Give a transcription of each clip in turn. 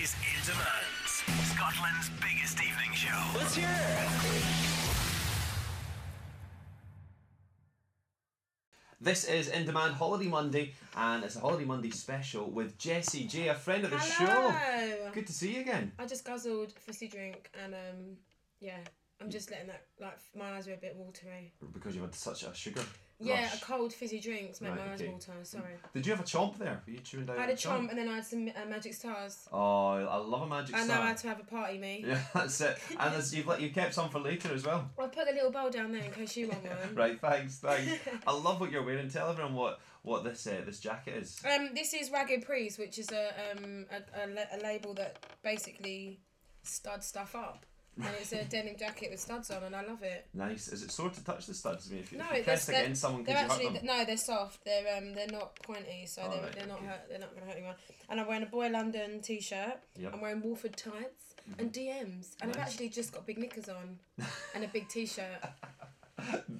is In Demand, Scotland's biggest evening show. Let's hear it. This is In Demand Holiday Monday, and it's a Holiday Monday special with Jessie J, a friend of the Hello. show. Good to see you again. I just guzzled fizzy drink and yeah, I'm just letting that, like, my eyes are a bit watery. Because you had such a sugar Yeah, rush. a cold fizzy drinks make Right, my eyes okay. water, sorry. Did you have a chomp there? Were you chewing down I had a chomp chomp? and then I had some magic stars. Oh, I love a magic I star. know I had to have a party, me. Yeah, that's it. And you've kept some for later as well. I'll put the little bowl down there in case you want one. Right, thanks. I love what you're wearing. Tell everyone what this jacket is. This is Ragged Priest, which is a label that basically studs stuff up. And it's a denim jacket with studs on, and I love it. Nice. Is it sore to touch the studs? I mean, if you No, press against someone, could they're you hurt actually them? no, they're soft. They're not pointy, so Oh, they're right, they're not okay. hurt. They're not going to hurt anyone. And I'm wearing a Boy London t-shirt. Yep. I'm wearing Wolford tights and DMs, and I've Nice. actually just got big knickers on and a big t-shirt.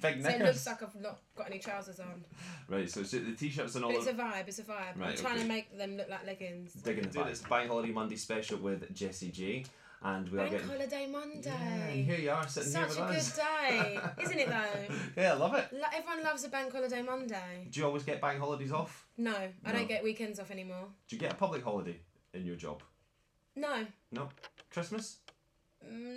Big So it knickers. looks like I've not got any trousers on. Right, so the t-shirts and all. But it's a vibe. It's a vibe. Right, I'm trying okay. to make them look like leggings. Digging into this Bank Holiday Monday special with Jessie J, and we are Bank getting. Holiday Monday. Yeah, and here you are sitting Such here a with good us. day, isn't it though? Yeah, I love it. Everyone loves a Bank Holiday Monday. Do you always get bank holidays off? No, I No. don't get weekends off anymore. Do you get a public holiday in your job? No. No. Christmas?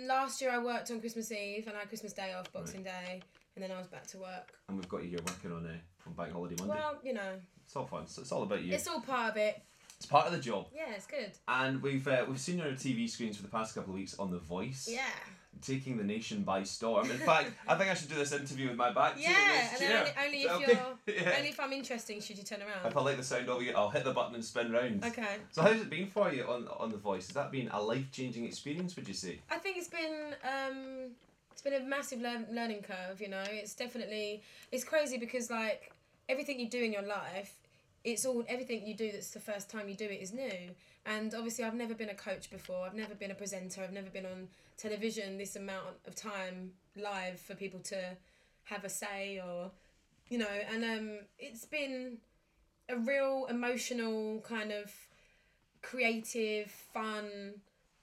Last year I worked on Christmas Eve and I had Christmas Day off, Boxing Day, and then I was back to work. And we've got you here working on Bank Holiday Monday. Well, you know, It's all fun. It's all about you. it's all part of it. It's part of the job. Yeah, it's good. And we've seen you on our TV screens for the past couple of weeks on The Voice. Yeah. Taking the nation by storm. In fact, I think I should do this interview with my back to Yeah, this and chair. then only Is that if okay? you're, Yeah. only if I'm interesting should you turn around. If I like the sound of you, I'll hit the button and spin round. Okay. So how's it been for you on The Voice? Has that been a life-changing experience, would you say? I think it's been a massive learning curve. You know, it's crazy because like everything you do in your life, everything you do that's the first time you do it is new. And obviously I've never been a coach before, I've never been a presenter, I've never been on television this amount of time live for people to have a say or, you know, and it's been a real emotional kind of creative, fun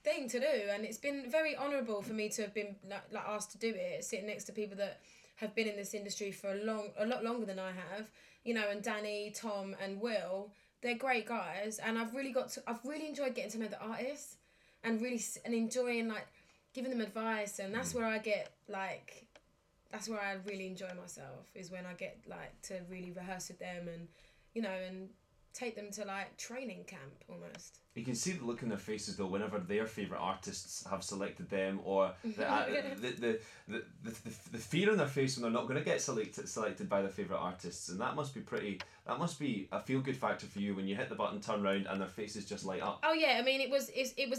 thing to do, and it's been very honourable for me to have been like asked to do it, sitting next to people that have been in this industry for a lot longer than I have, you know, and Danny, Tom and Will, they're great guys, and I've really enjoyed getting to know the artists and enjoying like giving them advice, and that's where I get like, that's where I really enjoy myself, is when I get like to really rehearse with them and, you know, and take them to like training camp almost. You can see the look in their faces though whenever their favourite artists have selected them, or the fear on their face when they're not going to get selected by their favourite artists, and that must be a feel good factor for you when you hit the button, turn round, and their faces just light up. Oh yeah, I mean it was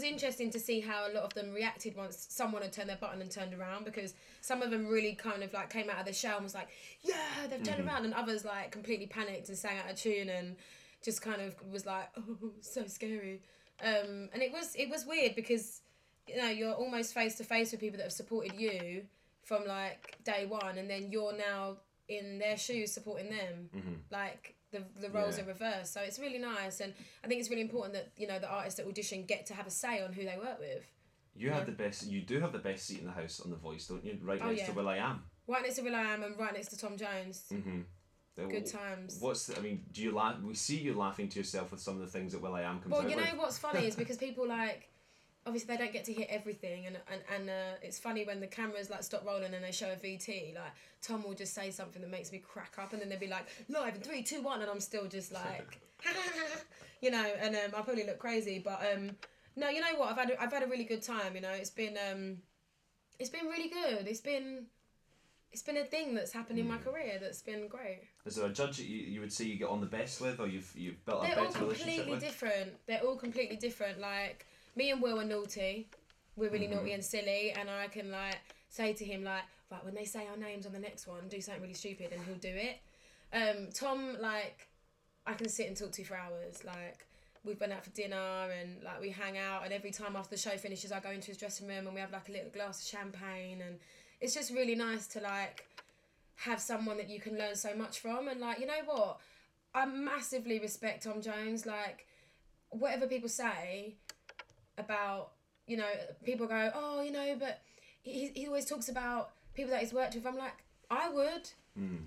interesting to see how a lot of them reacted once someone had turned their button and turned around, because some of them really kind of like came out of their shell and was like, yeah, they've turned around, and others like completely panicked and sang out of tune and just kind of was like, oh, so scary. And it was weird because, you know, you're almost face to face with people that have supported you from like day one, and then you're now in their shoes supporting them. Like the roles are reversed, so it's really nice, and I think it's really important that, you know, the artists that audition get to have a say on who they work with. You do have the best seat in the house on The Voice, don't you? Right Oh, next yeah. to Will.i.am. Right next to Will.i.am and right next to Tom Jones. Good times. Do you laugh? We see you laughing to yourself with some of the things that Will.i.am comes out Well, you with. know what's funny is because people like, obviously they don't get to hear everything, and it's funny when the cameras like stop rolling and they show a VT, like Tom will just say something that makes me crack up, and then they'll be like, live in 3, 2, 1, and I'm still just like, you know, and I probably look crazy, but no, you know what, I've had a really good time, you know, it's been really good, it's been a thing that's happened in my career that's been great. Is there a judge that you would say you get on the best with, or you've built a They're better all relationship completely with? different. They're all completely different. Like, me and Will are naughty. We're really naughty and silly, and I can like say to him like, right, when they say our names on the next one, do something really stupid, and he'll do it. Tom, like, I can sit and talk to for hours. Like, we've been out for dinner and like we hang out, and every time after the show finishes I go into his dressing room and we have like a little glass of champagne, and it's just really nice to like have someone that you can learn so much from. And like, you know what, I massively respect Tom Jones. Like, whatever people say, about, you know, people go, oh, you know, but he always talks about people that he's worked with. I'm like, I would.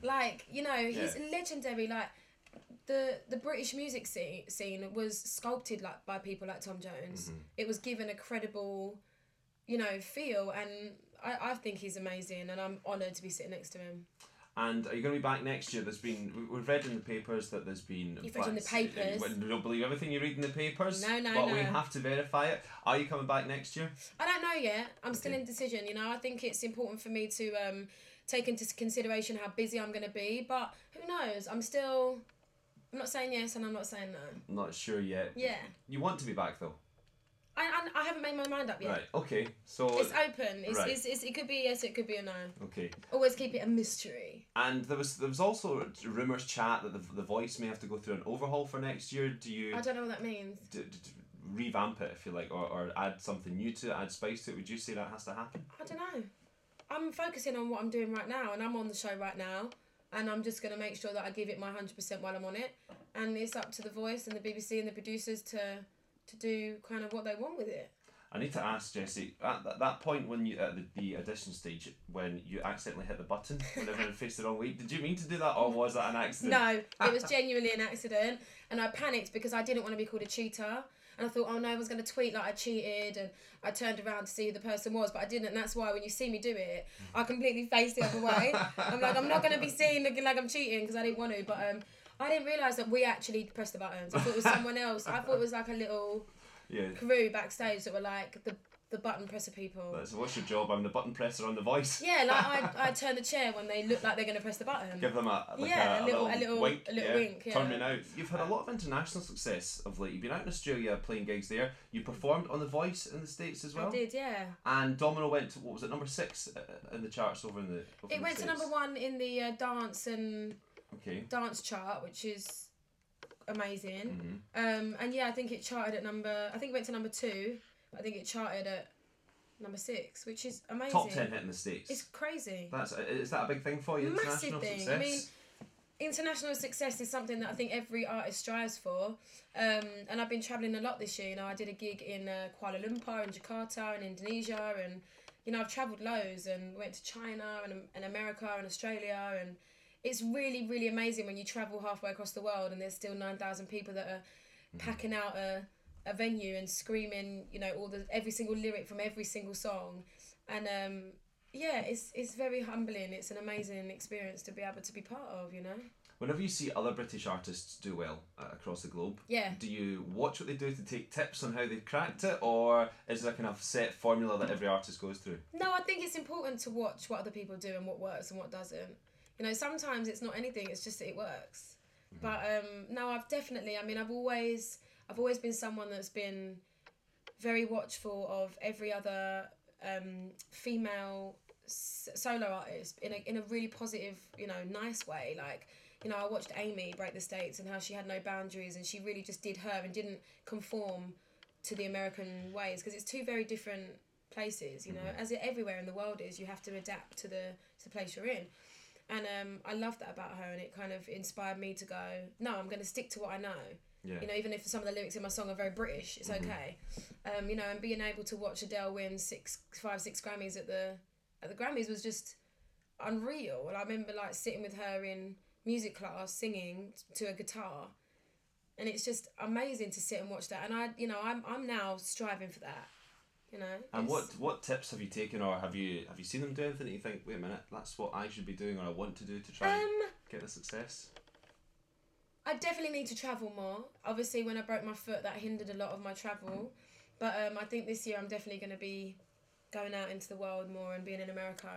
Like, you know, he's legendary. Like, the British music scene was sculpted like by people like Tom Jones. It was given a credible, you know, feel, and I think he's amazing, and I'm honoured to be sitting next to him. And are you going to be back next year? We've read in the papers that there's been... You've read in the papers? You don't believe everything you read in the papers? No. But we have to verify it. Are you coming back next year? I don't know yet. I'm still in decision, you know. I think it's important for me to take into consideration how busy I'm going to be, but who knows? I'm not saying yes and I'm not saying no. Not sure yet. Yeah. You want to be back though? I haven't made my mind up yet. Right, okay. So it's open. Right. It could be a yes, it could be a no. Okay. Always keep it a mystery. And there was also rumours chat that the voice may have to go through an overhaul for next year. Do you... I don't know what that means. Revamp it, if you like, or add something new to it, add spice to it? Would you say that has to happen? I don't know. I'm focusing on what I'm doing right now, and I'm on the show right now, and I'm just going to make sure that I give it my 100% while I'm on it, and it's up to the voice and the BBC and the producers to do kind of what they want with it. I need to ask, Jessie, at that point when you, at the audition stage, when you accidentally hit the button when everyone faced the wrong way, did you mean to do that, or was that an accident? No, it was genuinely an accident, and I panicked because I didn't want to be called a cheater. And I thought, oh no, I was going to tweet like I cheated, and I turned around to see who the person was, but I didn't, and that's why when you see me do it, I completely faced the other way. I'm like, I'm not going to be seen looking like I'm cheating because I didn't want to, but I didn't realise that we actually pressed the buttons. I thought it was someone else. I thought it was like a little crew backstage that were like the button presser people. So what's your job? I'm the button presser on The Voice. Yeah, like I turn the chair when they look like they're going to press the button. Give them a little wink. Yeah. Turn me now. You've had a lot of international success of late. You've been out in Australia playing gigs there. You performed on The Voice in the States as well. I did, yeah. And Domino went to, what was it, number 6 in the charts over in the It went to number 1 in the dance chart, which is amazing. And yeah, I think it charted at it went to number 2. I think it charted at number 6, which is amazing. Top 10 hit in the States. It's crazy. Is that a big thing for you? Massive International thing. success? I mean, international success is something that I think every artist strives for. And I've been travelling a lot this year. You know, I did a gig in Kuala Lumpur and Jakarta and Indonesia, and you know, I've travelled loads and went to China and America and Australia, and it's really, really amazing when you travel halfway across the world and there's still 9,000 people that are packing out a venue and screaming, you know, every single lyric from every single song, and it's very humbling. It's an amazing experience to be able to be part of, you know. Whenever you see other British artists do well across the globe, do you watch what they do to take tips on how they've cracked it, or is there a kind of set formula that every artist goes through? No, I think it's important to watch what other people do and what works and what doesn't. You know, sometimes it's not anything; it's just that it works. But no, I've always been someone that's been very watchful of every other female solo artist in a really positive, you know, nice way. Like, you know, I watched Amy break the States and how she had no boundaries and she really just did her and didn't conform to the American ways, because it's two very different places, you know, as it everywhere in the world is. You have to adapt to the place you're in. And I love that about her, and it kind of inspired me to go, no, I'm going to stick to what I know. Yeah. You know, even if some of the lyrics in my song are very British, it's okay. You know, and being able to watch Adele win 6 Grammys at the Grammys was just unreal. And I remember like sitting with her in music class singing to a guitar, and it's just amazing to sit and watch that. And I'm now striving for that. You know. And what tips have you taken, or have you seen them do anything that you think, wait a minute, that's what I should be doing, or I want to do to try and get the success? I definitely need to travel more. Obviously, when I broke my foot, that hindered a lot of my travel. But I think this year I'm definitely going to be going out into the world more and being in America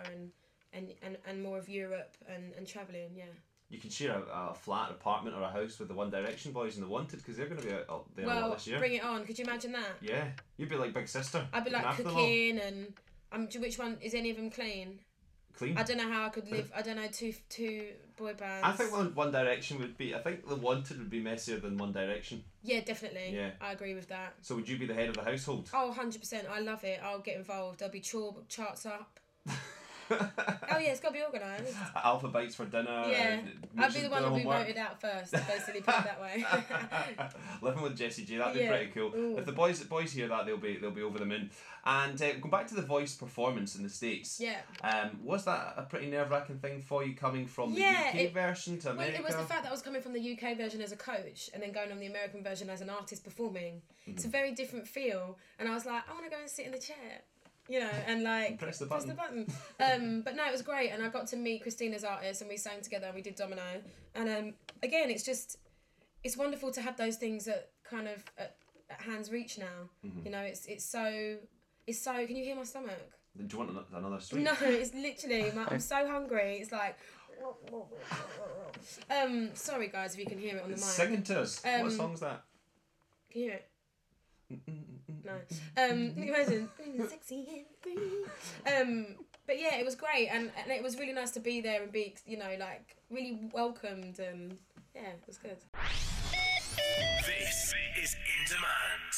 and more of Europe and travelling, yeah. You can share a flat, apartment or a house with the One Direction boys and the Wanted, because they're going to be out there a lot this year. Bring it on. Could you imagine that? Yeah. You'd be like Big Sister. I'd be like cooking and... which one... Is any of them clean? Clean? I don't know how I could live... I don't know, two boy bands. I think One Direction would be... I think the Wanted would be messier than One Direction. Yeah, definitely. Yeah. I agree with that. So would you be the head of the household? Oh, 100%. I love it. I'll get involved. There'll be charts up. Oh yeah, it's got to be organised. Alpha bites for dinner. Yeah, I'd be the one to to be voted out first, basically, put it that way. Living with Jessie J, that'd be Yeah. pretty cool. Ooh. If the boys hear that, they'll be over the moon. And going back to the Voice performance in the States. Yeah. Was that a pretty nerve-wracking thing for you coming from the Yeah, UK version to America? Well, it was the fact that I was coming from the UK version as a coach and then going on the American version as an artist performing. It's a very different feel, and I was like, I want to go and sit in the chair. You know, and like Press the button. But no, it was great, and I got to meet Christina's artist, and we sang together, and we did Domino. And again, it's wonderful to have those things at kind of at hand's reach now. You know, it's so. Can you hear my stomach? Do you want another sweet? No, it's literally. I'm so hungry. It's like. Sorry guys, if you can hear it on the mic. Singing to us. What song's that? Can you hear it? No. Imagine sexy and free. But yeah, it was great, and it was really nice to be there and be, you know, like really welcomed, and yeah, it was good. This is In Demand.